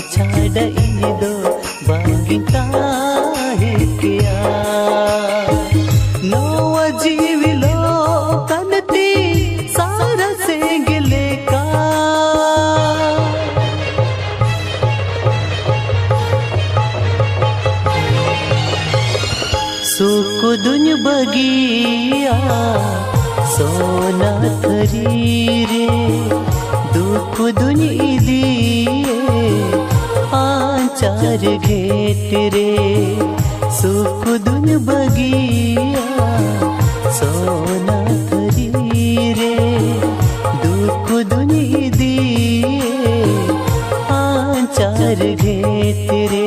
छाड़ इन दो बागी काहे किया। सुख दुन बगिया सोना थरी रे दुख दुन दिए आचार घेट रे सुख दुन बगिया सोना थरी रे दुख दुन दिए आचार घेट रे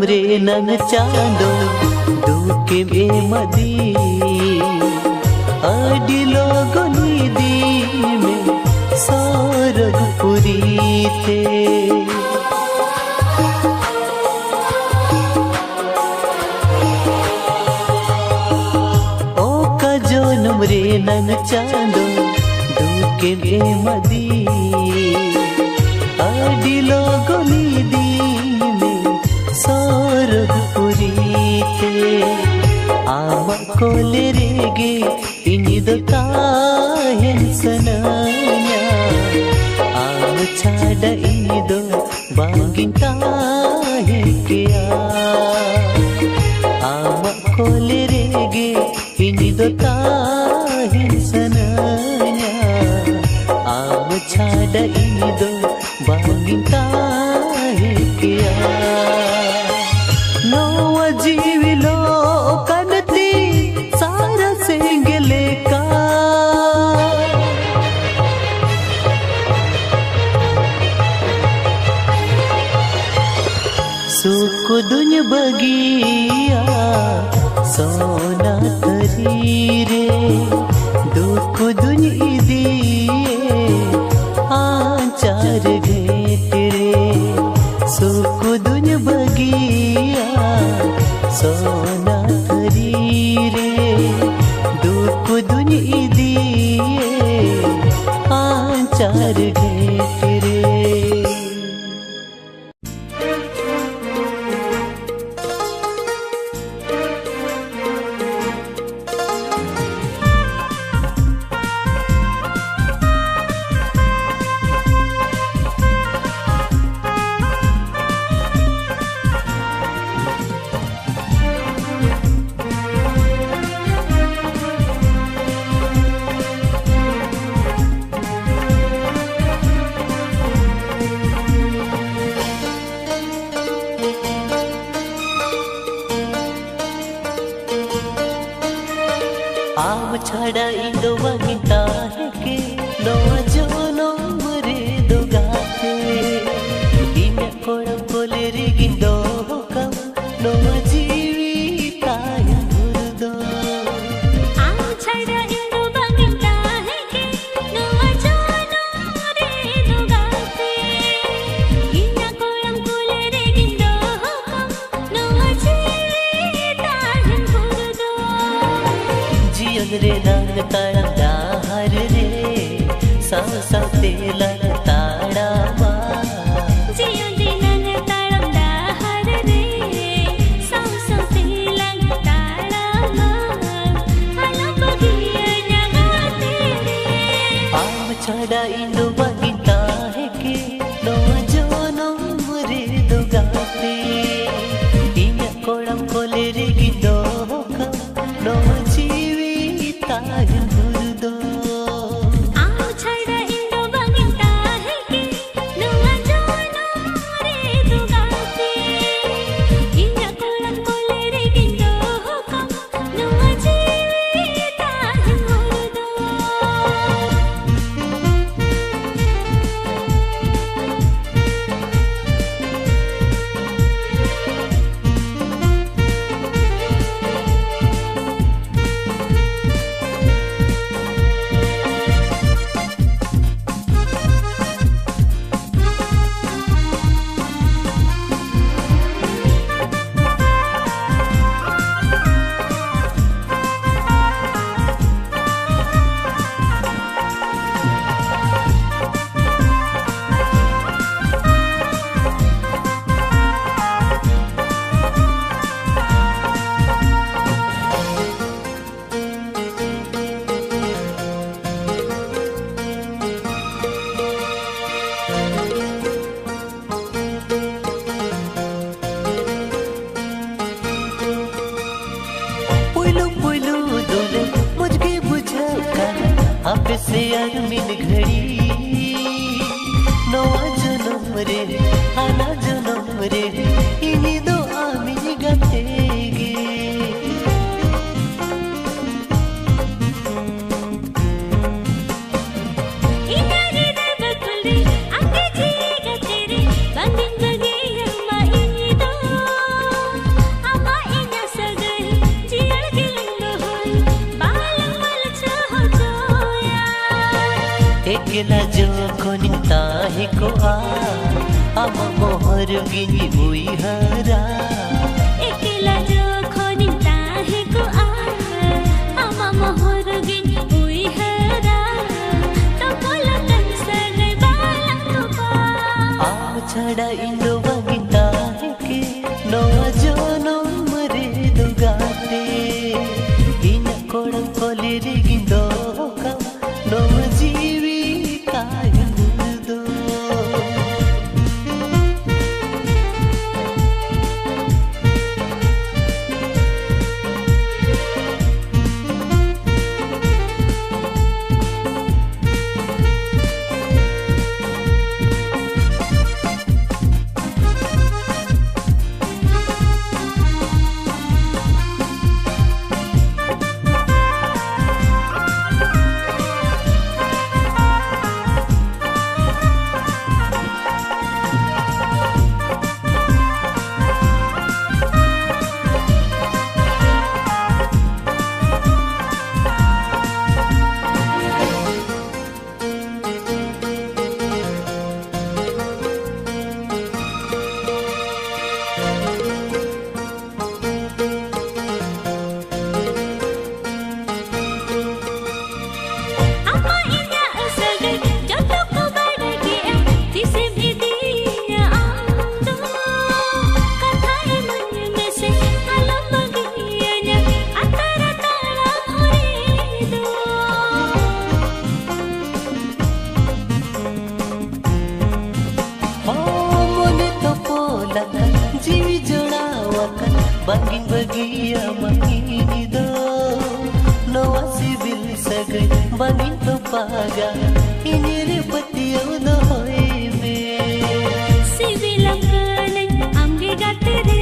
रे नन चांदो दुखे में मदी अडी लोगोनी दी में सौरग पुरी थे ओ का जोनम रे नन चांदो दुखे में मदी अडी लोगोनी दी सौरग पुरी थे आम कोले रेगे इनिदो ताहें सनाया आम छाड़ा इनिदो बांगिन ताहें किया आम कोले रेगे इनिदो ताहें सनाया आम छाड़ा इनिदो बांगिन ताहें किया नोवा जीविलो कनती सारा सेंगले का सुख दुन बगिया सोना थरी रे दुख दुन दिए आचार घेट रे सुख दुन बगिया सोना थरी रे दुख दुन दिए आचार घेट रे आम छाड़ा इंदो वनिता है के नोआ जो नोमरे दो गाते इन्हें कोड़म कोले रिगिंदो कम नोआ जीवी ताया मुर्दो आम छाड़ा इंदो वनिता है के नोआ जो नोमरे दो गाते इन्हें कोड़म कोले रिगिंदो कम नोआ जीवी ताया मुर्दो जियन रे नांग ताड़ा दाहर रे साव साव तेला ताड़ा मा जियन रे नांग ताड़ा दाहर रे साव साव तेला ताड़ा मा हला बगिया जगाते रे आम छाड़ा इंदो वनिता है के नोआ जो नोमरे दो गाते इन आप से अरमिन घड़ी नवा जन्म रे आना जन्म रे इन्हीं दो आमी गतेगे एकला जो कोनिता ही को आम मोहर गिनी हुई हरा एकला जो कोनिता ही को आम मोहर गिनी हुई हरा तो बोला तन सगे बाला तो पा आम छड़ा इंदो वगिता है के नवा जो नमरे दुगाते इन कोड़ कोले रे गिंदो कम नवा जीवी bangin bagia mangini do no sibil sagai bangin to paga ini repatio do hoime sibilam kanan amge gatte re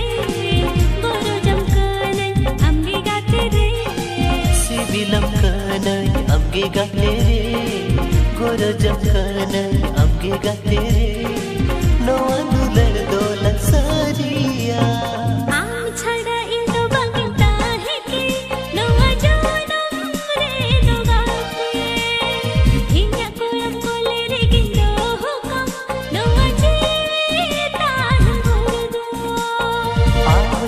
goro jam kanan amge gatte re sibilam kanan amge gatte re goro jam kanan amge gatte re no anular dolan sariya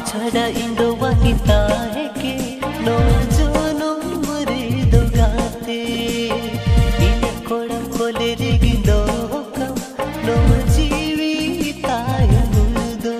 छड़ा इंदो वगिता है के no जो no मरे दो गाते इन कोड़ा कोले रे गिंदो कम नो जीविता मुदो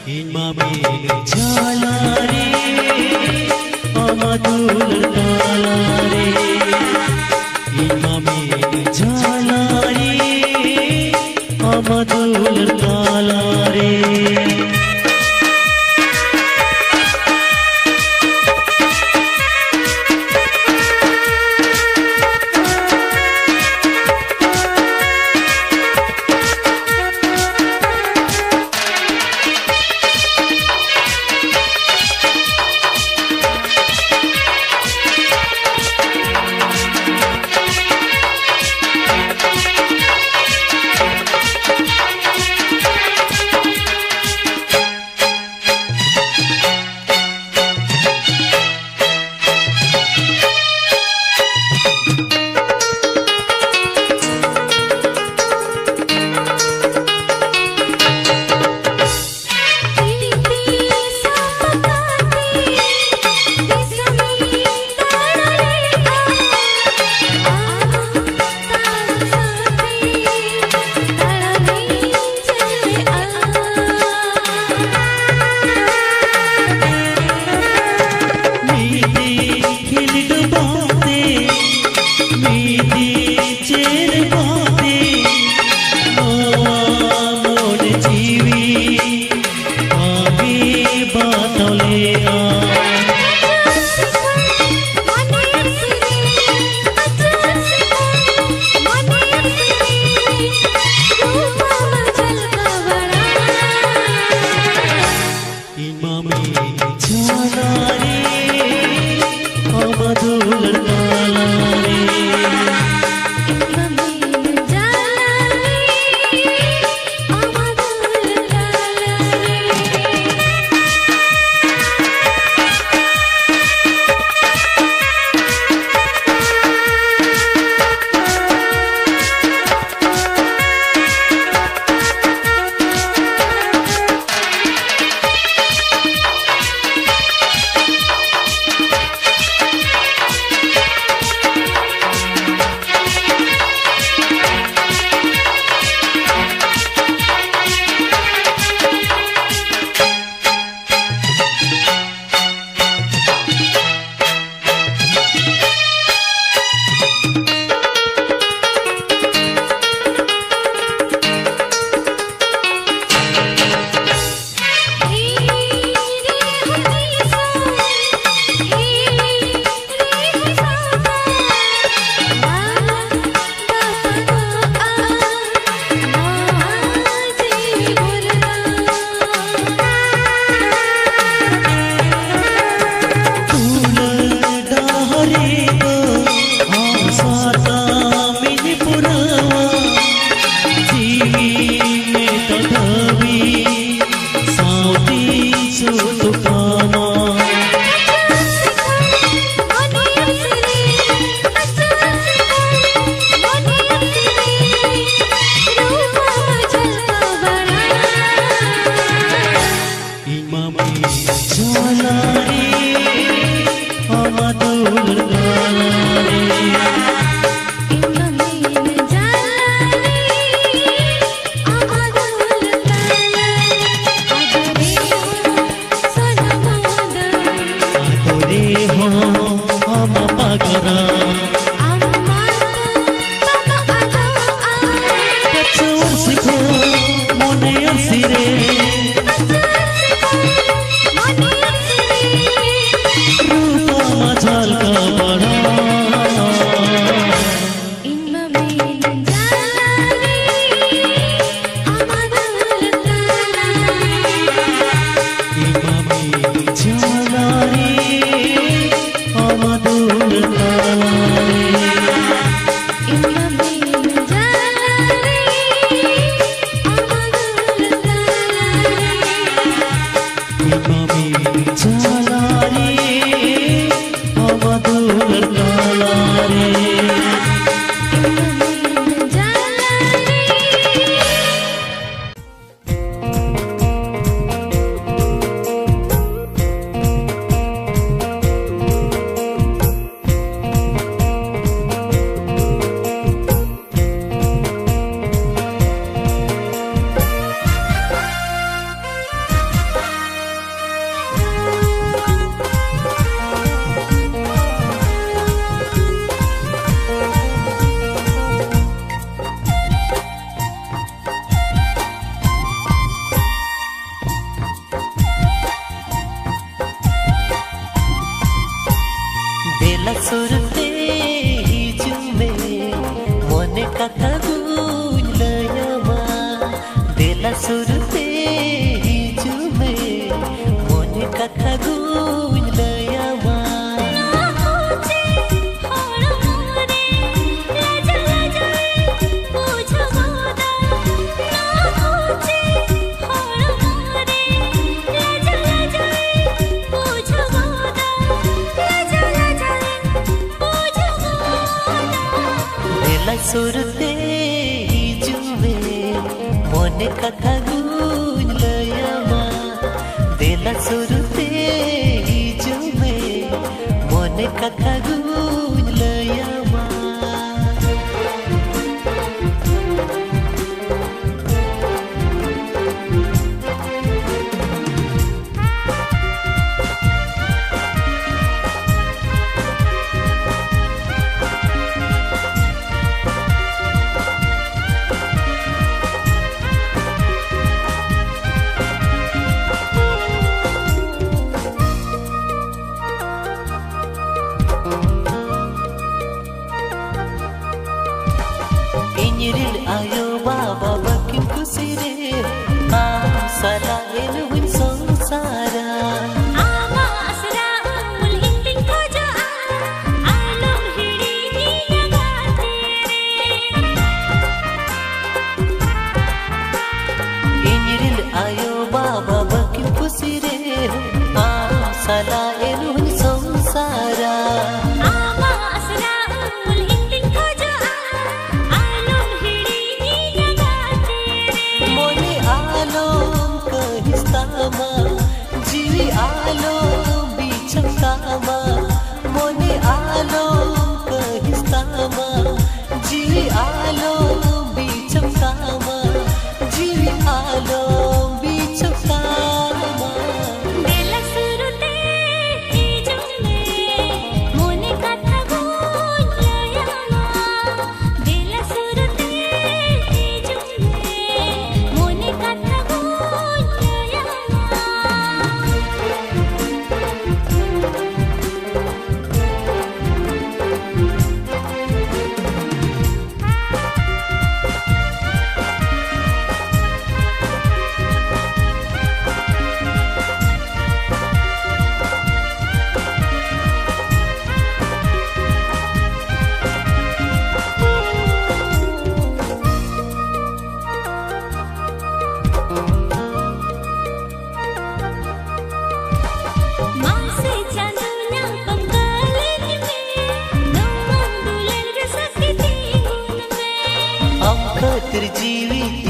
Imamil jalare amadul talare Imamil jalare amadul talare Mone Surte हिजुमे मोने कथा गुलयमा देला सुरते हिजुमे मोने कथा गुलयमा सुरते हिजुमे मोने कथा गुलयमा देला सुरते हिजुमे मोने कथा गुलयमा Inyirin ayo baba makin kusire sala eluhin sangsara ama asra mulhinting ko jaan alum hidi nagate Inyirin ayo baba makin kusire sala eluhin sangsara ama asra mulhinting ko जीवी आलो बिछतामा मोने आलो कहिस्तामा जीवी आलो बिछतामा जीवी आलो बिछतामा देला सुरते हिजुमे मोने कथा गुलयमा देला सुरते हिजुमे मोने कथा जीवी